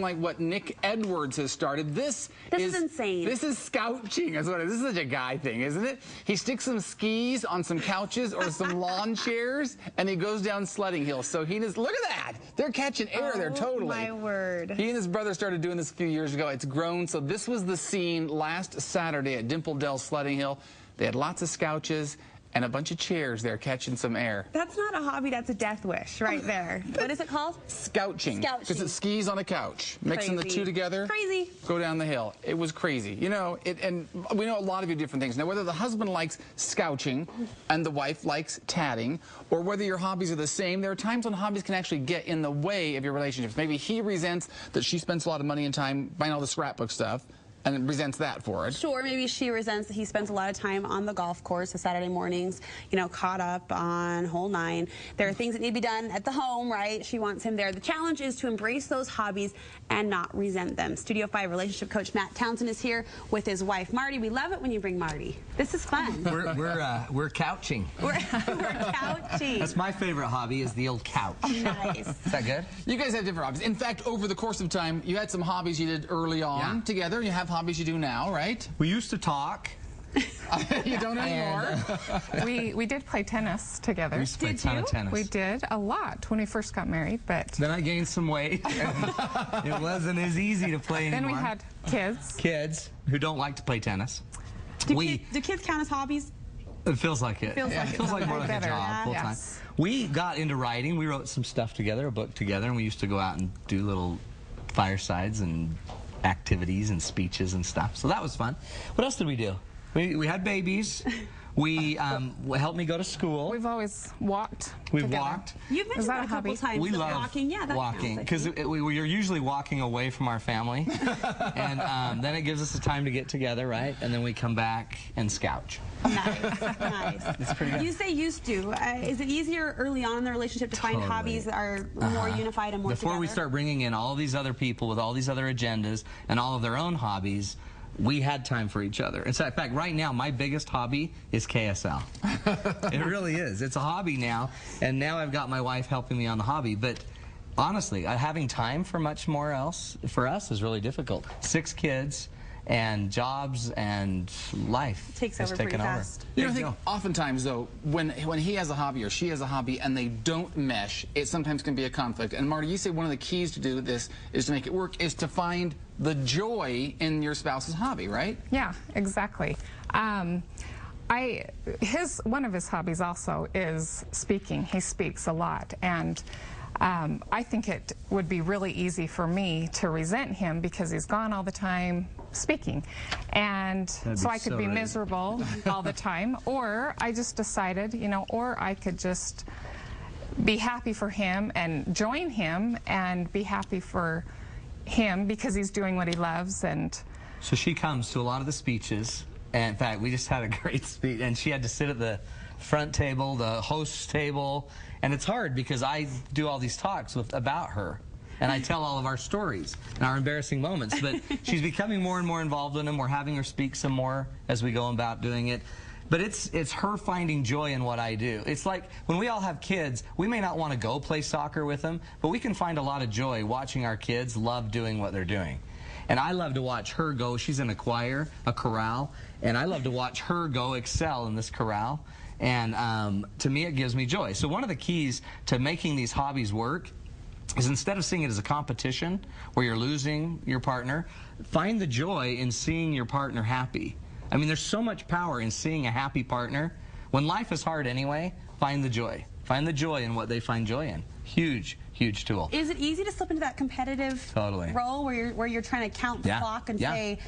like what Nick Edwards has started. This is insane. This is scouching. This is such a guy thing, isn't it? He sticks some skis on some couches or some lawn chairs, and he goes down sledding hills. So he just, look at that. They're catching air there, totally. My word. He and his brother started doing this a few years ago. It's grown. So this was the scene last Saturday at Dimple Dell Sledding Hill. They had lots of scouches and a bunch of chairs there catching some air. That's not a hobby, that's a death wish right there. What is it called? Scouching. Because it skis on a couch. Mixing the two together. Crazy. Go down the hill. It was crazy. You know, and we know a lot of you different things. Now, whether the husband likes scouching and the wife likes tatting, or whether your hobbies are the same, there are times when hobbies can actually get in the way of your relationships. Maybe he resents that she spends a lot of money and time buying all the scrapbook stuff, and resents that for it. Sure, maybe she resents that he spends a lot of time on the golf course, the Saturday mornings, you know, caught up on hole 9. There are things that need to be done at the home, right? She wants him there. The challenge is to embrace those hobbies and not resent them. Studio 5 relationship coach Matt Townsend is here with his wife, Marty. We love it when you bring Marty. This is fun. We're couching. We're couching. That's my favorite hobby, is the old couch. Nice. Is that good? You guys have different hobbies. In fact, over the course of time, you had some hobbies you did early on together. You have hobbies you do now, right? We used to talk. You don't anymore. We did play tennis together. We used to play a ton of tennis. We did a lot when we first got married, but then I gained some weight. It wasn't as easy to play anymore. Then we had kids. Kids who don't like to play tennis. Do kids count as hobbies? It feels like it. Feels like more like a job full time. We got into writing. We wrote some stuff together, a book together, and we used to go out and do little firesides and activities and speeches and stuff. So that was fun. What else did we do? We had babies. We helped me go to school. We've always walked. We've together. walked. You've mentioned that a couple times. We love walking. Yeah, that walking because we're usually walking away from our family, and then it gives us the time to get together, right? And then we come back and scouch. Nice, nice. It's pretty good. You say used to. Is it easier early on in the relationship to find hobbies that are more unified and more Before together? we start bringing in all these other people with all these other agendas and all of their own hobbies, we had time for each other. In fact, right now, my biggest hobby is KSL. It really is. It's a hobby now, and now I've got my wife helping me on the hobby. But honestly, having time for much more else for us is really difficult. 6 kids and jobs and life takes over pretty fast. You know, I think oftentimes, though, when he has a hobby or she has a hobby and they don't mesh, it sometimes can be a conflict. And Marty, you say one of the keys to do this is to make it work, is to find the joy in your spouse's hobby, right? Yeah, exactly. One of his hobbies also is speaking. He speaks a lot, and I think it would be really easy for me to resent him because he's gone all the time speaking, and so I could be miserable all the time, or I just decided, you know, or I could just be happy for him and join him and be happy for him because he's doing what he loves. And so she comes to a lot of the speeches, and in fact we just had a great speech, and she had to sit at the front table, the host's table, and it's hard because I do all these talks about her, and I tell all of our stories and our embarrassing moments, but she's becoming more and more involved in them. We're having her speak some more as we go about doing it. But it's her finding joy in what I do. It's like when we all have kids, we may not want to go play soccer with them, but we can find a lot of joy watching our kids love doing what they're doing. And I love to watch her go. She's in a choir, a chorale, and I love to watch her go excel in this chorale. And to me, it gives me joy. So one of the keys to making these hobbies work is, instead of seeing it as a competition where you're losing your partner, find the joy in seeing your partner happy. I mean, there's so much power in seeing a happy partner. When life is hard anyway, find the joy. Find the joy in what they find joy in. Huge, huge tool. Is it easy to slip into that competitive role where you're trying to count the clock and say,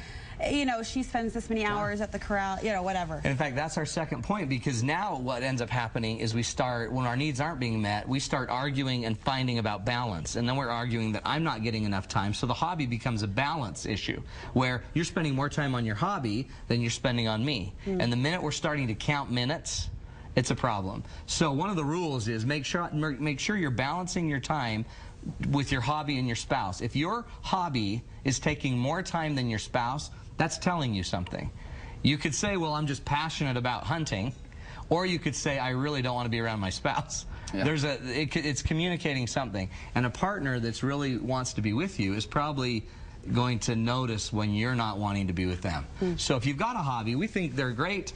you know, she spends this many hours at the corral, you know, whatever. In fact, that's our second point, because now what ends up happening is we start, when our needs aren't being met, we start arguing and finding about balance. And then we're arguing that I'm not getting enough time. So the hobby becomes a balance issue where you're spending more time on your hobby than you're spending on me. And the minute we're starting to count minutes, it's a problem. So one of the rules is make sure you're balancing your time with your hobby and your spouse. If your hobby is taking more time than your spouse, that's telling you something. You could say, well, I'm just passionate about hunting, or you could say, I really don't want to be around my spouse. Yeah. It's communicating something. And a partner that's really wants to be with you is probably going to notice when you're not wanting to be with them. So if you've got a hobby, we think they're great.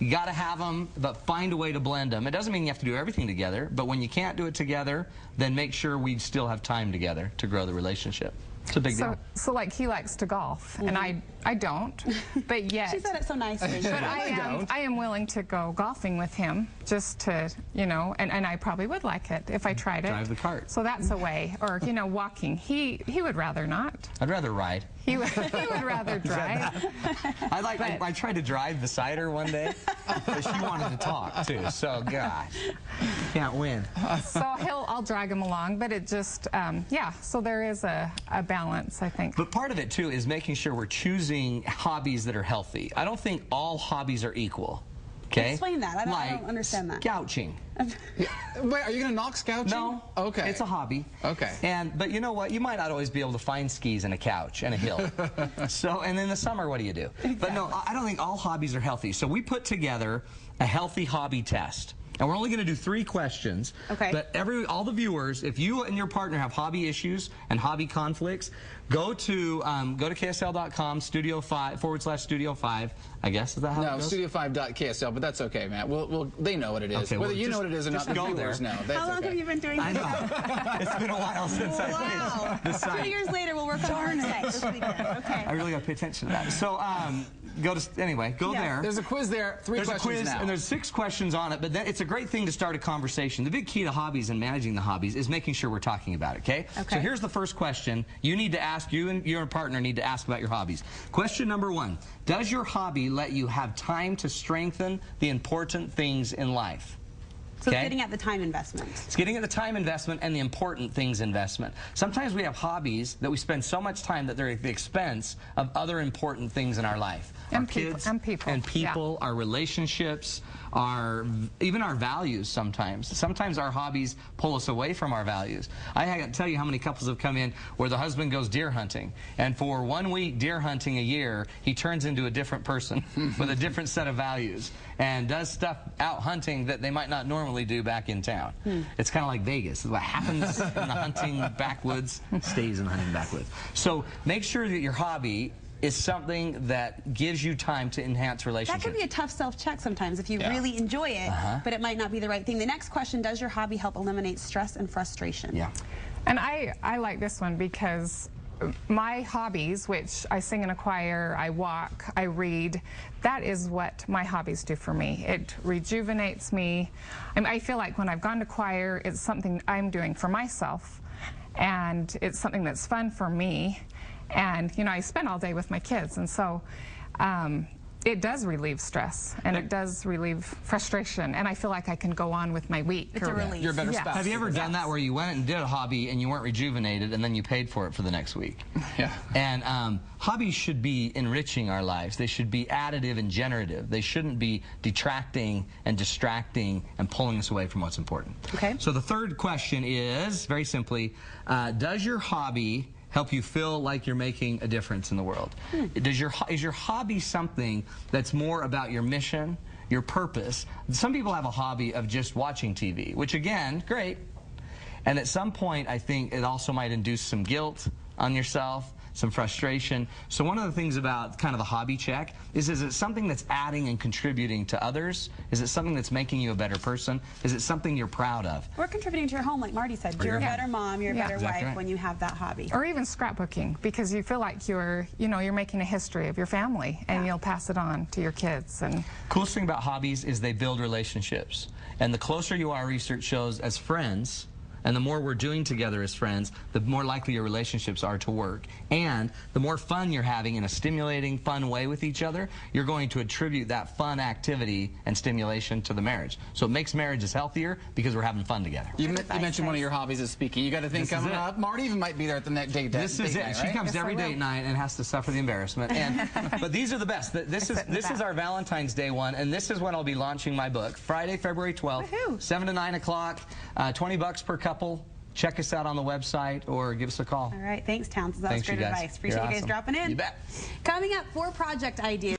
You got to have them, but find a way to blend them. It doesn't mean you have to do everything together, but when you can't do it together, then make sure we still have time together to grow the relationship. It's a big deal. So like he likes to golf, and I don't, but yet. She said it so nicely. But I am willing to go golfing with him, just to, you know, and I probably would like it if I tried it. Drive the cart. So that's a way. Or, you know, walking. He would rather not. I'd rather ride. He would rather drive. I tried to drive beside her one day, but she wanted to talk too. So gosh, can't win. So I'll drag him along, but it just yeah. So there is a balance, I think. But part of it too is making sure we're choosing hobbies that are healthy. I don't think all hobbies are equal. Okay. Explain that. I don't understand that. Scouting. Wait, are you going to knock scouting? No. Okay. It's a hobby. Okay. But you know what? You might not always be able to find skis and a couch and a hill. So, and in the summer, what do you do? Exactly. But no, I don't think all hobbies are healthy. So we put together a healthy hobby test. And we're only going to do 3 questions. Okay. But all the viewers, if you and your partner have hobby issues and hobby conflicts, go to KSL.com /Studio 5. I guess is that how it goes? No, Studio5.ksl, but that's okay, Matt. They know what it is. Okay, Whether you know what it is or not, the viewers know. That's How long have you been doing this? I know. It's been a while since I made the site. 2 years later, we'll work on our site this weekend. Okay. I really got to pay attention to that. So go there. There's a quiz there. 3 questions a quiz, now. and there's 6 questions on it, but then it's a great thing to start a conversation. The big key to hobbies and managing the hobbies is making sure we're talking about it, okay? So here's the first question. You and your partner need to ask about your hobbies. Question number 1. Does your hobby let you have time to strengthen the important things in life? So it's getting at the time investment. It's getting at the time investment and the important things investment. Sometimes we have hobbies that we spend so much time that they're at the expense of other important things in our life. And our kids and people, our relationships, even our values sometimes. Sometimes our hobbies pull us away from our values. I can't tell you how many couples have come in where the husband goes deer hunting, and for 1 week deer hunting a year, he turns into a different person with a different set of values and does stuff out hunting that they might not normally do back in town. It's kind of like Vegas. What happens in the hunting backwoods stays in the hunting backwoods. So make sure that your hobby is something that gives you time to enhance relationships. That could be a tough self-check sometimes if you really enjoy it, but it might not be the right thing. The next question, does your hobby help eliminate stress and frustration? Yeah. And I like this one because my hobbies, which I sing in a choir, I walk, I read, that is what my hobbies do for me. It rejuvenates me. I feel like when I've gone to choir, it's something I'm doing for myself, and it's something that's fun for me. And, you know, I spend all day with my kids, and so it does relieve stress, and it does relieve frustration, and I feel like I can go on with my week. It's a relief. You're a better spouse. Have you ever done that where you went and did a hobby and you weren't rejuvenated and then you paid for it for the next week? Yeah. And hobbies should be enriching our lives. They should be additive and generative. They shouldn't be detracting and distracting and pulling us away from what's important. Okay. So the third question is, very simply, does your hobby help you feel like you're making a difference in the world? Is your hobby something that's more about your mission, your purpose? Some people have a hobby of just watching TV, which again, great. And at some point, I think it also might induce some guilt on yourself, some frustration. So one of the things about kind of the hobby check is it something that's adding and contributing to others? Is it something that's making you a better person? Is it something you're proud of? Or contributing to your home, like Marty said. You're a better mom, you're a better wife right. when you have that hobby. Or even scrapbooking, because you feel like you're making a history of your family, and you'll pass it on to your kids. And coolest thing about hobbies is they build relationships. And the closer you are, research shows, as friends, and the more we're doing together as friends, the more likely your relationships are to work. And the more fun you're having in a stimulating, fun way with each other, you're going to attribute that fun activity and stimulation to the marriage. So it makes marriages healthier because we're having fun together. You mentioned one of your hobbies is speaking. You got to think coming up. Marty even might be there at the next date. This is it. Night, she right? comes every date night and has to suffer the embarrassment. And but these are the best. This is our Valentine's Day one, and this is when I'll be launching my book. Friday, February 12th, 7 to 9 o'clock, $20 per couple. Check us out on the website or give us a call. All right. Thanks, Townsend. That was great advice. Appreciate you guys dropping in. You bet. Coming up, 4 project ideas.